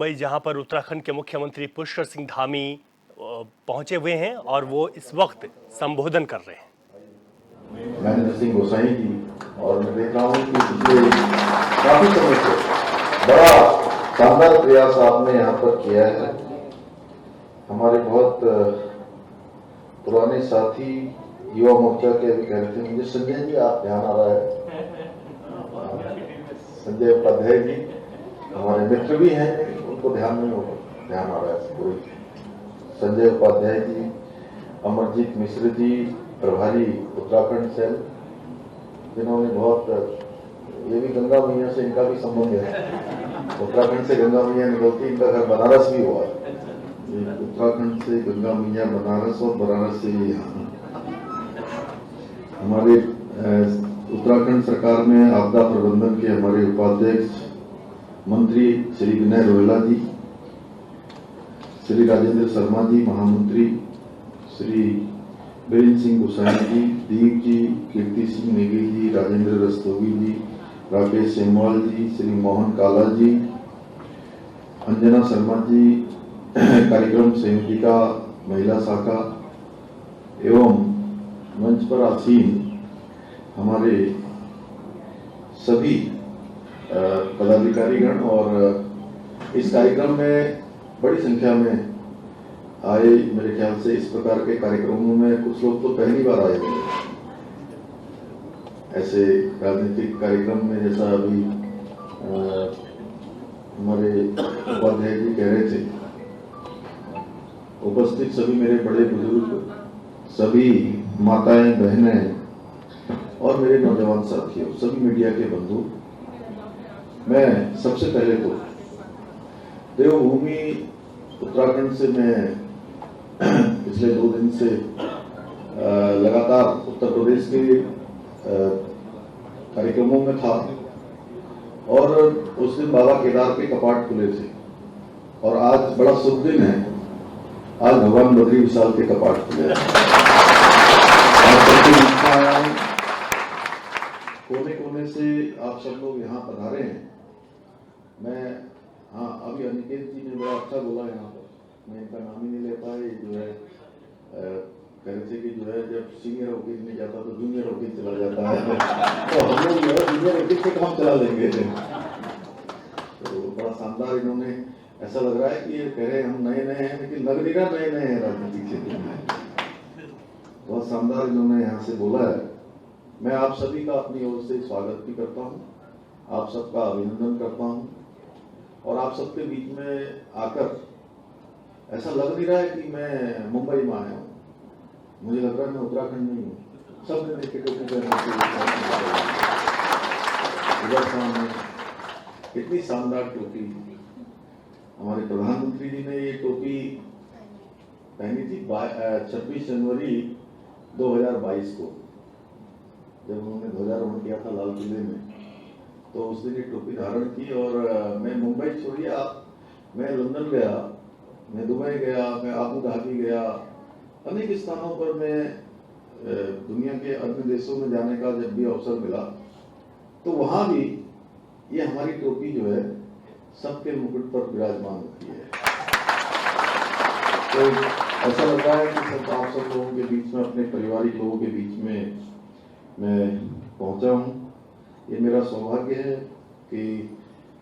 भाई जहां पर उत्तराखंड के मुख्यमंत्री पुष्कर सिंह धामी पहुंचे हुए हैं और वो इस वक्त संबोधन कर रहे हैं। महेंद्र सिंह गोसाई जी, और मैं देख रहा हूँ कि पिछले काफी समय से बड़ा शानदार प्रयास आपने यहाँ पर किया है। हमारे बहुत पुराने साथी युवा मोर्चा के अभी कह रहे थे, मुझे संजय जी आप ध्यान आ रहा है, संजय उपाध्याय जी हमारे मित्र भी हैं, उनको ध्यान आ रहा है कोई, संजय उपाध्याय जी, अमरजीत मिश्र जी प्रभारी उत्तराखंड सेल, जिन्होंने बहुत, ये भी गंगा मैया से इनका भी संबंध है, उत्तराखंड से गंगा मैया निकलती, इनका घर बनारस भी हुआ, उत्तराखंड से गंगा मैया बनारस और बनारस से यहाँ हमारे उत्तराखंड सरकार में आपदा प्रबंधन के हमारे उपाध्यक्ष मंत्री श्री विनय रोहला जी, श्री राजेंद्र शर्मा जी महामंत्री, श्री बीरेंद्र सिंह गोसाई जी, दीप जी, कीर्ति सिंह नेगी जी, राजेंद्र रस्तोगी जी, राकेश सेमवाल जी, श्री मोहन काला जी, अंजना शर्मा जी, कार्यक्रम समिति महिला शाखा एवं मंच पर आसीन हमारे सभी पदाधिकारीगण और इस कार्यक्रम में बड़ी संख्या में आए। मेरे ख्याल से इस प्रकार के कार्यक्रमों में कुछ लोग तो पहली बार आए थे, ऐसे राजनीतिक कार्यक्रम में, जैसा अभी हमारे उपाध्याय जी कह रहे थे। उपस्थित सभी मेरे बड़े बुजुर्ग, सभी माताएं बहनें और मेरे नौजवान साथियों, सभी मीडिया के बंधु, मैं सबसे पहले तो देवभूमि उत्तराखंड से मैं पिछले 2 दिन से लगातार उत्तर प्रदेश के कार्यक्रमों में था और उस दिन बाबा केदार के कपाट खुले थे और आज बड़ा शुभ दिन है, आज भगवान बद्री विशाल के कपाट खुले कोने कोने से आप सब लोग यहाँ पधारे हैं। मैं अभी अनिकेत जी ने बड़ा अच्छा बोला यहाँ पर, मैं इनका नाम ही नहीं ले पाया, जो है कह रहे थे कि जो है जब सीनियर वकील नहीं जाता तो जूनियर वकील चला जाता है, तो हम लोग जो है जूनियर वकील से काम चला लेंगे। तो बड़ा शानदार, इन्होंने ऐसा लग रहा है कि ये कह रहे हम नए नए हैं, लेकिन लग नहीं रहा नए नए हैं राजनीतिक क्षेत्र में। बहुत शानदार इन्होंने यहाँ से बोला है। मैं आप सभी का अपनी ओर से स्वागत भी करता हूँ, आप सबका अभिनंदन करता हूँ और आप सबके बीच में आकर ऐसा लग नहीं रहा है कि मैं मुंबई में आया हूँ, मुझे लग रहा है मैं उत्तराखंड नहीं हूँ। सबने देखे इतनी शानदार टोपी, हमारे प्रधानमंत्री जी ने ये टोपी पहनी थी 26 जनवरी 2022 को, जब उन्होंने ध्वजारोहण किया था लाल किले में, तो उस दिन ये टोपी धारण की। और मैं मुंबई छोड़िए, मैं लंदन गया, मैं दुबई गया, मैं आबू धाबी गया, अनेक स्थानों पर मैं दुनिया के अन्य देशों में जाने का जब भी अवसर मिला, तो वहां भी ये हमारी टोपी जो है सबके मुकुट पर विराजमान होती है। तो ऐसा लगता है कि सब आप सब लोगों के बीच में, अपने पारिवारिक लोगों के बीच में मैं पहुंचा हूं। ये मेरा सौभाग्य है कि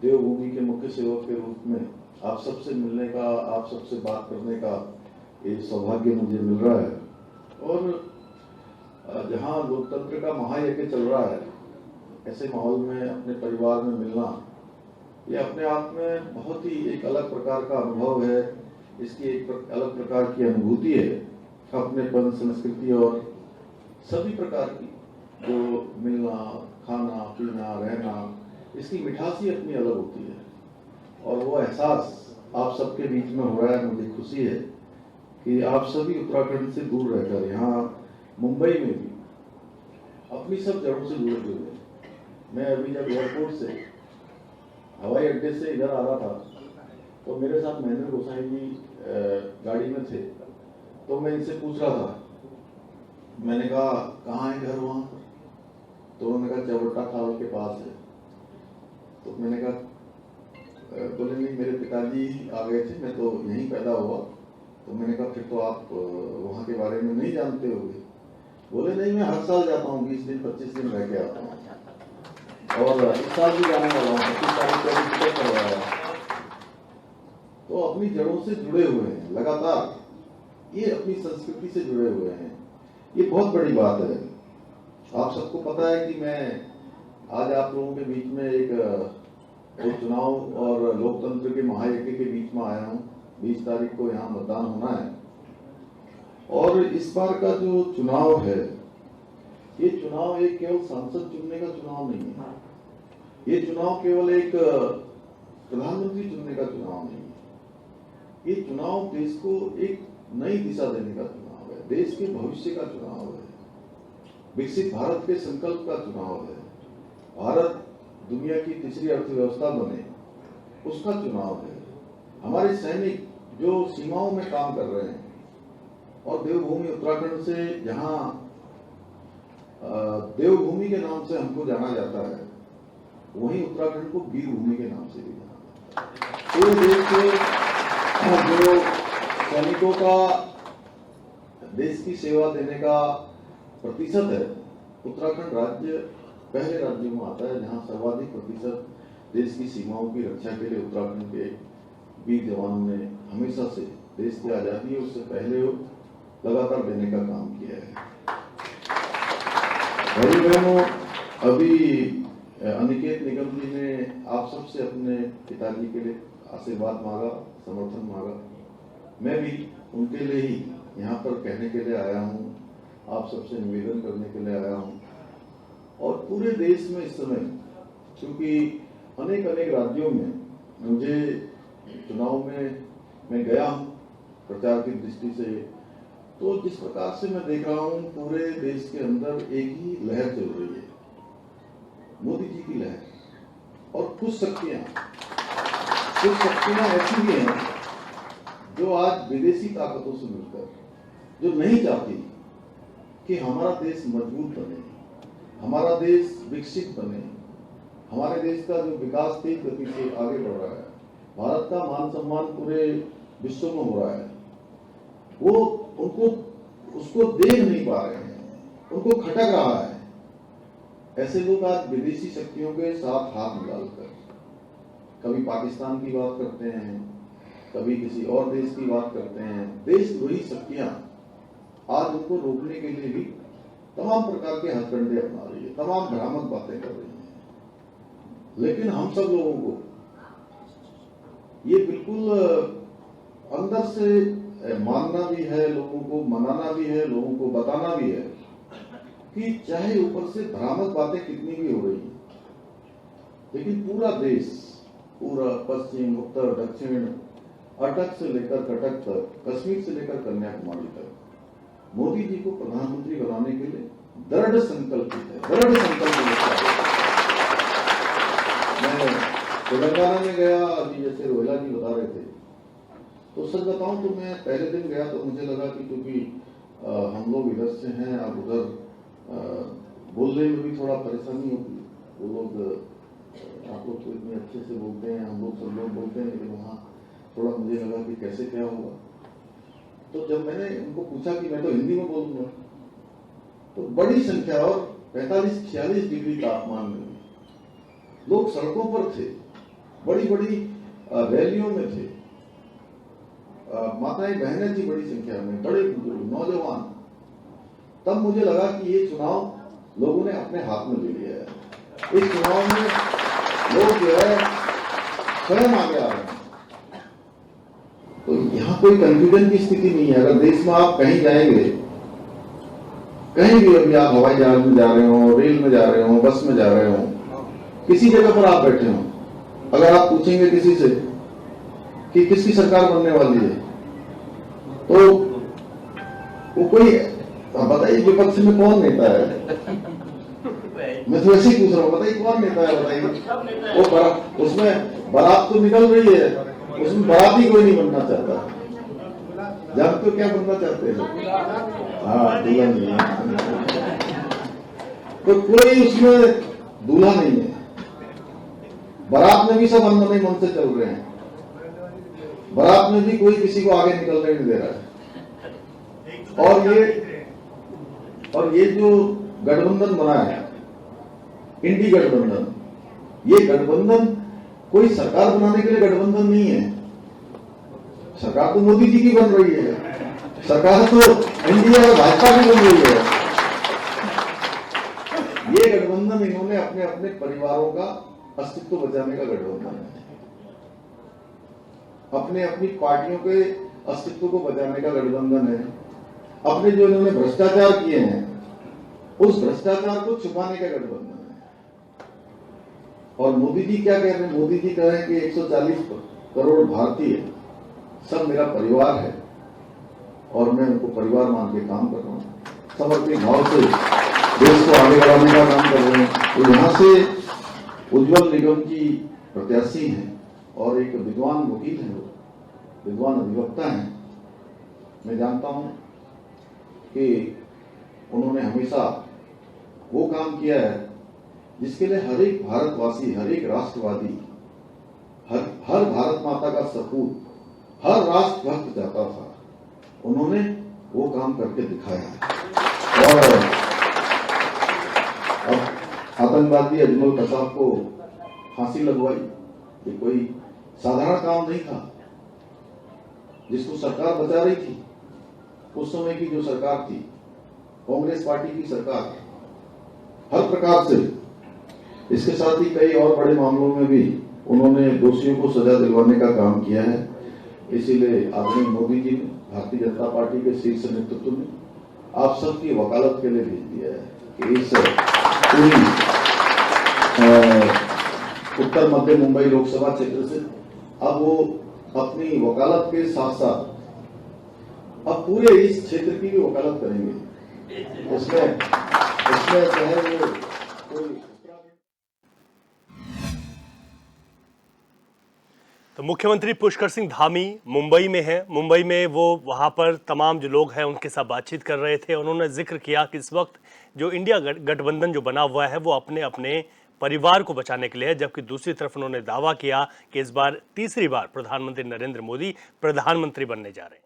देवभूमि के मुख्य सेवक के रूप में आप सबसे मिलने का, आप सबसे बात करने का ये सौभाग्य मुझे मिल रहा है। और जहां लोकतंत्र का महायज्ञ चल रहा है, ऐसे माहौल में अपने परिवार में मिलना, ये अपने आप में बहुत ही एक अलग प्रकार का अनुभव है, इसकी एक अलग प्रकार की अनुभूति है। अपनेपन, संस्कृति और सभी प्रकार की जो मिलना, खाना पीना, रहना, इसकी मिठास ही अपनी अलग होती है। और वो एहसास आप सबके बीच में हो रहा है। मुझे खुशी है कि आप सभी उत्तराखंड से दूर रहकर यहाँ मुंबई में भी अपनी सब जड़ों से जुड़े हुए हैं। मैं अभी जब एयरपोर्ट से, हवाई अड्डे से इधर आ रहा था, तो मेरे साथ महेंद्र गोसाई जी गाड़ी में थे, तो मैं इनसे पूछ रहा था, मैंने कहा कहाँ है घर वहाँ पर, तो उन्होंने कहा चवटा खाल के पास है। तो मैंने कहा बोले नहीं, मेरे पिताजी आ गए थे, मैं तो यहीं पैदा हुआ। तो मैंने कहा फिर तो आप वहाँ के बारे में नहीं जानते होगे। बोले नहीं, मैं हर साल जाता हूँ, 20 दिन 25 दिन रह के आता हूँ, और इस साल भी जाने वाला हूँ, 25 तारीख को टिकट करवाया। तो अपनी जड़ों से जुड़े हुए हैं लगातार, ये अपनी संस्कृति से जुड़े हुए हैं, ये बहुत बड़ी बात है। आप सबको पता है कि मैं आज आप लोगों के बीच में एक चुनाव और लोकतंत्र के महायज्ञ के बीच में आया हूँ। 20 तारीख को यहाँ मतदान होना है, और इस बार का जो चुनाव है, ये चुनाव एक केवल सांसद चुनने का चुनाव नहीं है, ये चुनाव केवल एक प्रधानमंत्री चुनने का चुनाव नहीं है, ये चुनाव देश को एक नई दिशा देने का चुनाव है, देश के भविष्य का चुनाव है, विकसित भारत के संकल्प का चुनाव है, भारत दुनिया की तीसरी अर्थव्यवस्था बने उसका चुनाव है। हमारे सैनिक जो सीमाओं में काम कर रहे हैं, और देवभूमि उत्तराखंड से जहां देवभूमि के नाम से हमको जाना जाता है, वहीं उत्तराखंड को वीर भूमि के नाम से भी जाना जाता है। पूरे देश के जो सैनिकों का देश की सेवा देने का प्रतिशत है, उत्तराखंड राज्य पहले राज्यों में आता है जहां सर्वाधिक प्रतिशत देश की सीमाओं की रक्षा के लिए उत्तराखंड के वीर जवानों ने हमेशा से देश की आजादी उससे पहले लगातार देने का काम किया है। भाई बहनों, अभी अनिकेत निगम जी ने आप सबसे अपने पिताजी के लिए आशीर्वाद मांगा, समर्थन मांगा। मैं भी उनके लिए ही यहाँ पर कहने के लिए आया हूँ, आप सबसे निवेदन करने के लिए आया हूँ। और पूरे देश में इस समय, क्योंकि अनेक राज्यों में मुझे चुनाव में मैं गया हूँ प्रचार की दृष्टि से, तो जिस प्रकार से मैं देख रहा हूँ पूरे देश के अंदर एक ही लहर चल रही है, मोदी जी की लहर। और कुछ शक्तियां ऐसी भी हैं जो आज विदेशी ताकतों से मिलकर, जो नहीं चाहती कि हमारा देश मजबूत बने, हमारा देश विकसित बने, हमारे देश का जो विकास तेज गति से आगे बढ़ रहा है, भारत का मान सम्मान पूरे विश्व में हो रहा है, वो उनको उसको देख नहीं पा रहे हैं, उनको खटक रहा है। ऐसे लोग आज विदेशी शक्तियों के साथ हाथ मिलाकर कभी पाकिस्तान की बात करते हैं, कभी किसी और देश की बात करते हैं। देशद्रोही शक्तियां आज उनको रोकने के लिए भी तमाम प्रकार के हथकंडे अपना रही है, तमाम भ्रामक बातें कर रही है। लेकिन हम सब लोगों को ये बिल्कुल अंदर से मानना भी है, लोगों को मनाना भी है, लोगों को बताना भी है कि चाहे ऊपर से भ्रामक बातें कितनी भी हो रही है, लेकिन पूरा देश, पूरा पश्चिम, उत्तर, दक्षिण, अटक से लेकर कटक तक, कश्मीर से लेकर कन्याकुमारी तक मोदी जी को प्रधानमंत्री बनाने के लिए दृढ़ संकल्पित है, दृढ़ संकल्प लेता है। मैं तेलंगाना में गया, अभी जैसे रोहिला जी बता रहे थे, तो सच बताऊं तो मैं पहले दिन गया तो मुझे लगा कि क्योंकि हम लोग इधर से हैं, अब उधर बोलने में भी थोड़ा परेशानी होती है। वो लोग आप लोग तो इतने अच्छे से बोलते हैं, हम लोग सब लोग बोलते हैं, लेकिन वहाँ थोड़ा मुझे लगा कि कैसे क्या होगा। तो जब मैंने उनको पूछा कि मैं तो हिंदी में बोलूंगा, तो बड़ी संख्या और 45-46 डिग्री तापमान में लोग सड़कों पर थे, बड़ी बड़ी रैलियों में थे, माताएं बहनें थी बड़ी संख्या में, बड़े बुजुर्ग, नौजवान। तब मुझे लगा कि ये चुनाव लोगों ने अपने हाथ में ले लिया है। इस चुनाव में लोग जो है स्वयं आगे आ रहे हैं। तो यहाँ कोई कंफ्यूजन की स्थिति नहीं है। अगर देश में आप कहीं जाएंगे, कहीं भी, अभी आप हवाई जहाज में जा रहे हो, रेल में जा रहे हो, बस में जा रहे हो, किसी जगह पर आप बैठे हो, अगर आप पूछेंगे किसी से कि किसकी सरकार बनने वाली है, तो वो कोई बताइए विपक्ष में कौन नेता है। मैं तो ऐसे ही पूछ रहा हूँ, बताइए कौन नेता है, बताइए। वो उसमें बारात तो निकल रही है, उसमें बाराती कोई नहीं बनना चाहता। जानते हो क्या बनना चाहते हैं? हाँ, दूल्हा नहीं है, तो कोई उसमें दूल्हा नहीं है। बारात में भी सब अनबने मन से चल रहे हैं, बारात में भी कोई किसी को आगे निकलने नहीं दे रहा है। और ये जो गठबंधन बना है, इंडी गठबंधन, ये गठबंधन कोई सरकार बनाने के लिए गठबंधन नहीं है। सरकार तो मोदी जी की बन रही है, सरकार तो एनडीए और भाजपा की बन रही है। ये गठबंधन इन्होंने अपने अपने परिवारों का अस्तित्व बचाने का गठबंधन है, अपने अपनी पार्टियों के अस्तित्व को बचाने का गठबंधन है, अपने जो इन्होंने भ्रष्टाचार किए हैं उस भ्रष्टाचार को छुपाने का गठबंधन है। और मोदी जी क्या कह रहे हैं? मोदी जी कह रहे हैं कि 140 करोड़ भारतीय सब मेरा परिवार है और मैं उनको परिवार मान के काम कर रहा हूं, सब अपने भाव से देश को आगे बढ़ाने का काम कर रहे हैं। तो यहां से उज्जवल निगम की प्रत्याशी हैं और एक विद्वान वकील हैं, विद्वान अधिवक्ता हैं। मैं जानता हूं कि उन्होंने हमेशा वो काम किया है जिसके लिए हर एक भारतवासी, हर एक राष्ट्रवादी, हर भारत माता का सपूत, हर राष्ट्रभक्त चाहता था। उन्होंने वो काम करके दिखाया। और अब आतंकवादी अजमल कसाब को फांसी लगवाई, ये कोई साधारण काम नहीं था, जिसको सरकार बचा रही थी। उस समय की जो सरकार थी, कांग्रेस पार्टी की सरकार, हर प्रकार से, इसके साथ ही कई और बड़े मामलों में भी उन्होंने दोषियों को सजा दिलवाने का काम किया है। इसीलिए आदरणीय मोदी जी ने भारतीय जनता पार्टी के शीर्ष नेतृत्व में आप सबकी वकालत के लिए भेज दिया है कि इस पूरी उत्तर मध्य मुंबई लोकसभा क्षेत्र से अब वो अपनी वकालत के साथ साथ अब पूरे इस क्षेत्र की भी वकालत करेंगे। इसमें चाहे वो कोई। तो मुख्यमंत्री पुष्कर सिंह धामी मुंबई में हैं। मुंबई में वो वहाँ पर तमाम जो लोग हैं उनके साथ बातचीत कर रहे थे। उन्होंने जिक्र किया कि इस वक्त जो इंडिया गठबंधन जो बना हुआ है वो अपने अपने परिवार को बचाने के लिए है, जबकि दूसरी तरफ उन्होंने दावा किया कि इस बार तीसरी बार प्रधानमंत्री नरेंद्र मोदी प्रधानमंत्री बनने जा रहे हैं।